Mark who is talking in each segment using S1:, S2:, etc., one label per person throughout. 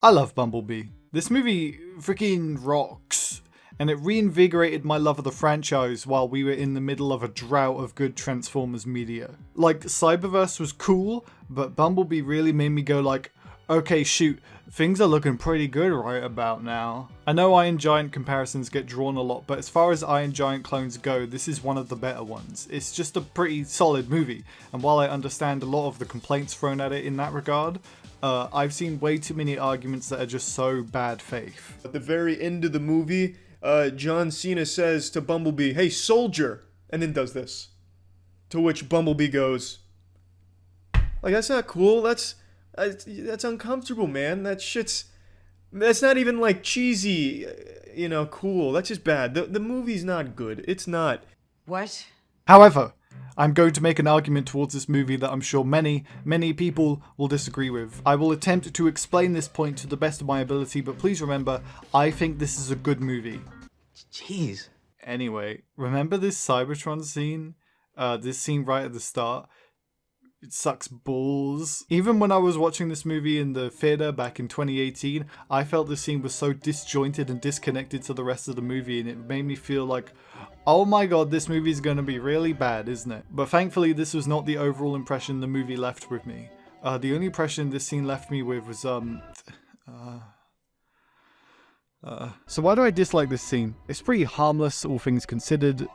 S1: I love Bumblebee. This movie freaking rocks, and it reinvigorated my love of the franchise while we were in the middle of a drought of good Transformers media. Like, Cyberverse was cool, but Bumblebee really made me go like, okay, shoot, things are looking pretty good right about now. I know Iron Giant comparisons get drawn a lot, but as far as Iron Giant clones go, this is one of the better ones. It's just a pretty solid movie, and while I understand a lot of the complaints thrown at it in that regard, I've seen way too many arguments that are just so bad faith.
S2: At the very end of the movie, John Cena says to Bumblebee, "Hey, soldier," and then does this. To which Bumblebee goes, like, that's not cool, that's uncomfortable, man. That's not even like cheesy, cool. That's just bad. The movie's not good. It's not.
S3: What?
S1: However, I'm going to make an argument towards this movie that I'm sure many, many people will disagree with. I will attempt to explain this point to the best of my ability, but please remember, I think this is a good movie.
S3: Jeez.
S1: Anyway, remember this Cybertron scene? This scene right at the start? It sucks balls. Even when I was watching this movie in the theater back in 2018, I felt this scene was so disjointed and disconnected to the rest of the movie, and it made me feel like, oh my god, this movie is going to be really bad, isn't it? But thankfully, this was not the overall impression the movie left with me. The only impression this scene left me with was, So why do I dislike this scene? It's pretty harmless, all things considered,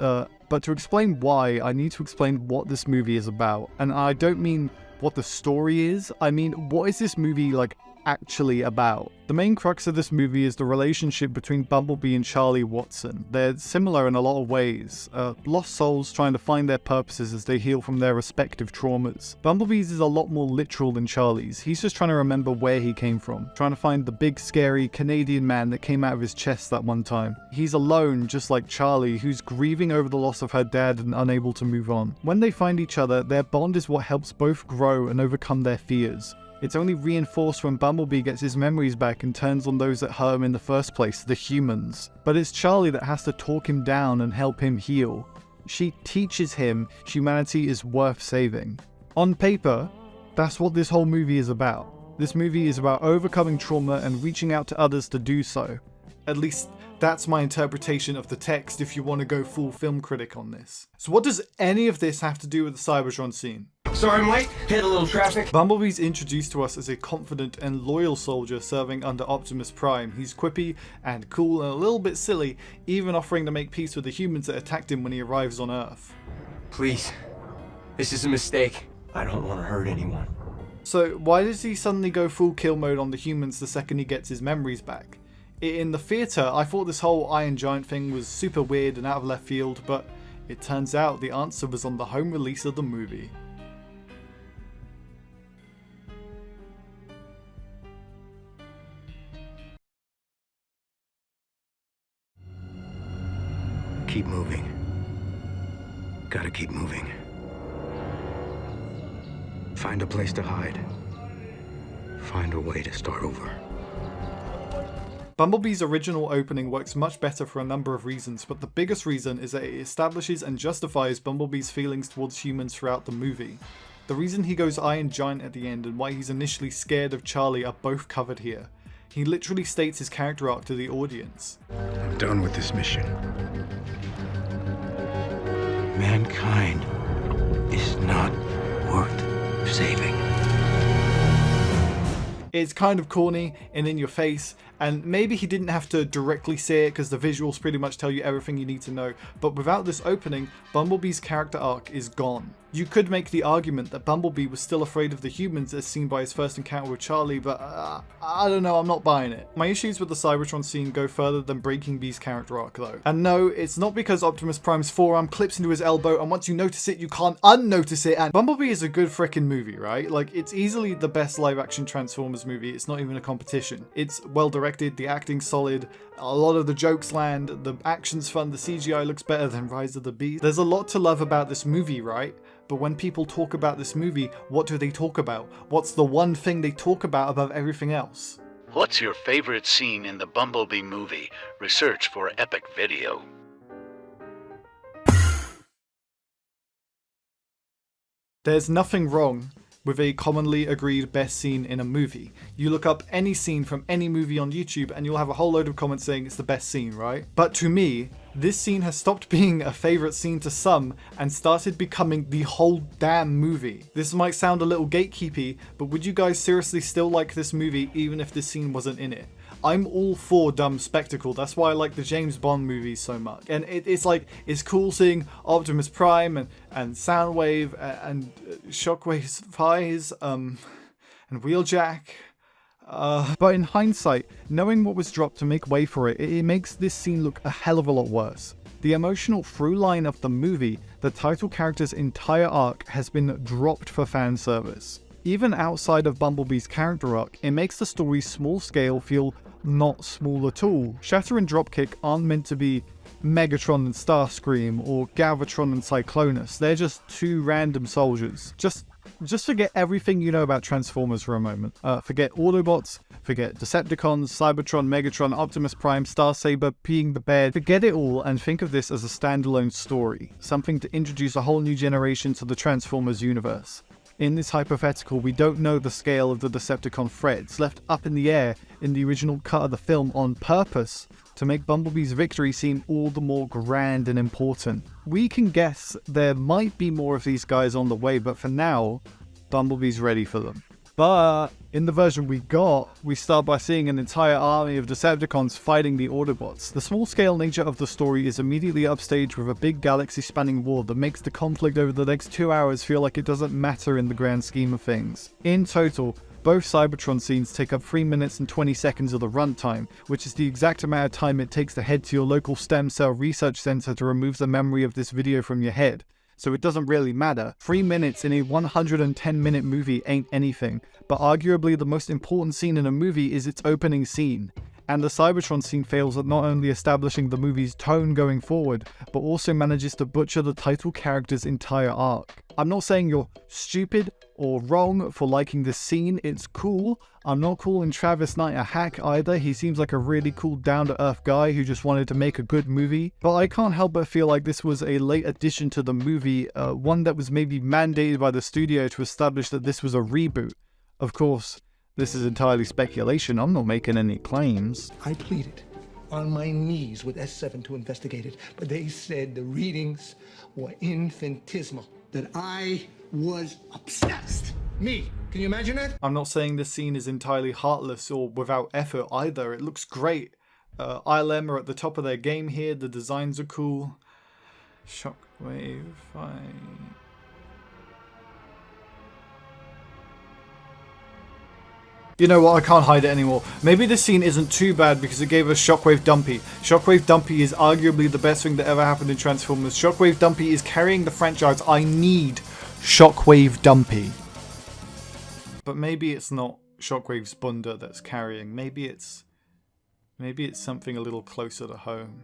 S1: but to explain why, I need to explain what this movie is about. And I don't mean what the story is, I mean, what is this movie, like, actually about? The main crux of this movie is the relationship between Bumblebee and Charlie Watson. They're similar in a lot of ways, lost souls trying to find their purposes as they heal from their respective traumas. Bumblebee's is a lot more literal than Charlie's. He's just trying to remember where he came from, trying to find the big scary Canadian man that came out of his chest that one time. He's alone, just like Charlie, who's grieving over the loss of her dad and unable to move on. When they find each other, their bond is what helps both grow and overcome their fears. It's only reinforced when Bumblebee gets his memories back and turns on those that hurt him in the first place, the humans. But it's Charlie that has to talk him down and help him heal. She teaches him humanity is worth saving. On paper, that's what this whole movie is about. This movie is about overcoming trauma and reaching out to others to do so. At least, that's my interpretation of the text if you want to go full film critic on this. So what does any of this have to do with the Cybertron scene?
S3: Sorry I'm late. Hit a little traffic.
S1: Bumblebee's introduced to us as a confident and loyal soldier serving under Optimus Prime. He's quippy and cool and a little bit silly, even offering to make peace with the humans that attacked him when he arrives on Earth.
S3: Please. This is a mistake. I don't want to hurt anyone.
S1: So why does he suddenly go full kill mode on the humans the second he gets his memories back? In the theatre, I thought this whole Iron Giant thing was super weird and out of left field, but it turns out the answer was on the home release of the movie.
S4: Keep moving. Gotta keep moving. Find a place to hide. Find a way to start over.
S1: Bumblebee's original opening works much better for a number of reasons, but the biggest reason is that it establishes and justifies Bumblebee's feelings towards humans throughout the movie. The reason he goes Iron Giant at the end and why he's initially scared of Charlie are both covered here. He literally states his character arc to the audience.
S4: I'm done with this mission. Mankind is not worth saving.
S1: It's kind of corny and in your face, and maybe he didn't have to directly say it because the visuals pretty much tell you everything you need to know, but without this opening, Bumblebee's character arc is gone. You could make the argument that Bumblebee was still afraid of the humans as seen by his first encounter with Charlie, but I don't know, I'm not buying it. My issues with the Cybertron scene go further than Breaking Bee's character arc though. And no, it's not because Optimus Prime's forearm clips into his elbow and once you notice it, you can't unnotice it, and Bumblebee is a good frickin' movie, right? Like, it's easily the best live action Transformers movie, it's not even a competition. It's well directed, the acting's solid, a lot of the jokes land, the action's fun, the CGI looks better than Rise of the Beast. There's a lot to love about this movie, right? But when people talk about this movie, what do they talk about? What's the one thing they talk about above everything else?
S5: What's your favorite scene in the Bumblebee movie? Research for Epic Video.
S1: There's nothing wrong with a commonly agreed best scene in a movie. You look up any scene from any movie on YouTube and you'll have a whole load of comments saying it's the best scene, right? But to me, this scene has stopped being a favorite scene to some and started becoming the whole damn movie. This might sound a little gatekeepy, but would you guys seriously still like this movie even if this scene wasn't in it? I'm all for dumb spectacle. That's why I like the James Bond movies so much. And it's like, it's cool seeing Optimus Prime and Soundwave and Shockwave's thighs, and Wheeljack. But in hindsight, knowing what was dropped to make way for it, it makes this scene look a hell of a lot worse. The emotional through line of the movie, the title character's entire arc, has been dropped for fan service. Even outside of Bumblebee's character arc, it makes the story's small scale feel not small at all. Shatter and Dropkick aren't meant to be Megatron and Starscream or Galvatron and Cyclonus. They're just two random soldiers. Just forget everything you know about Transformers for a moment. Forget Autobots, forget Decepticons, Cybertron, Megatron, Optimus Prime, Starsaber, peeing the bed. Forget it all and think of this as a standalone story. Something to introduce a whole new generation to the Transformers universe. In this hypothetical, we don't know the scale of the Decepticon threats, left up in the air in the original cut of the film on purpose to make Bumblebee's victory seem all the more grand and important. We can guess there might be more of these guys on the way, but for now, Bumblebee's ready for them. But in the version we got, we start by seeing an entire army of Decepticons fighting the Autobots. The small-scale nature of the story is immediately upstaged with a big galaxy-spanning war that makes the conflict over the next 2 hours feel like it doesn't matter in the grand scheme of things. In total, both Cybertron scenes take up 3 minutes and 20 seconds of the runtime, which is the exact amount of time it takes to head to your local stem cell research center to remove the memory of this video from your head. So it doesn't really matter. 3 minutes in a 110-minute movie ain't anything, but arguably the most important scene in a movie is its opening scene. And the Cybertron scene fails at not only establishing the movie's tone going forward, but also manages to butcher the title character's entire arc. I'm not saying you're stupid or wrong for liking this scene, it's cool. I'm not calling Travis Knight a hack either, he seems like a really cool down-to-earth guy who just wanted to make a good movie. But I can't help but feel like this was a late addition to the movie, one that was maybe mandated by the studio to establish that this was a reboot. Of course, this is entirely speculation, I'm not making any claims.
S6: I pleaded on my knees with S7 to investigate it, but they said the readings were infinitesimal, that I was obsessed. Me, can you imagine that?
S1: I'm not saying this scene is entirely heartless or without effort either, it looks great. ILM are at the top of their game here, the designs are cool. Shockwave, fine. You know what, I can't hide it anymore. Maybe this scene isn't too bad because it gave us Shockwave Dumpy. Shockwave Dumpy is arguably the best thing that ever happened in Transformers. Shockwave Dumpy is carrying the franchise. I need Shockwave Dumpy. But maybe it's not Shockwave's Bunda that's carrying. Maybe it's something a little closer to home.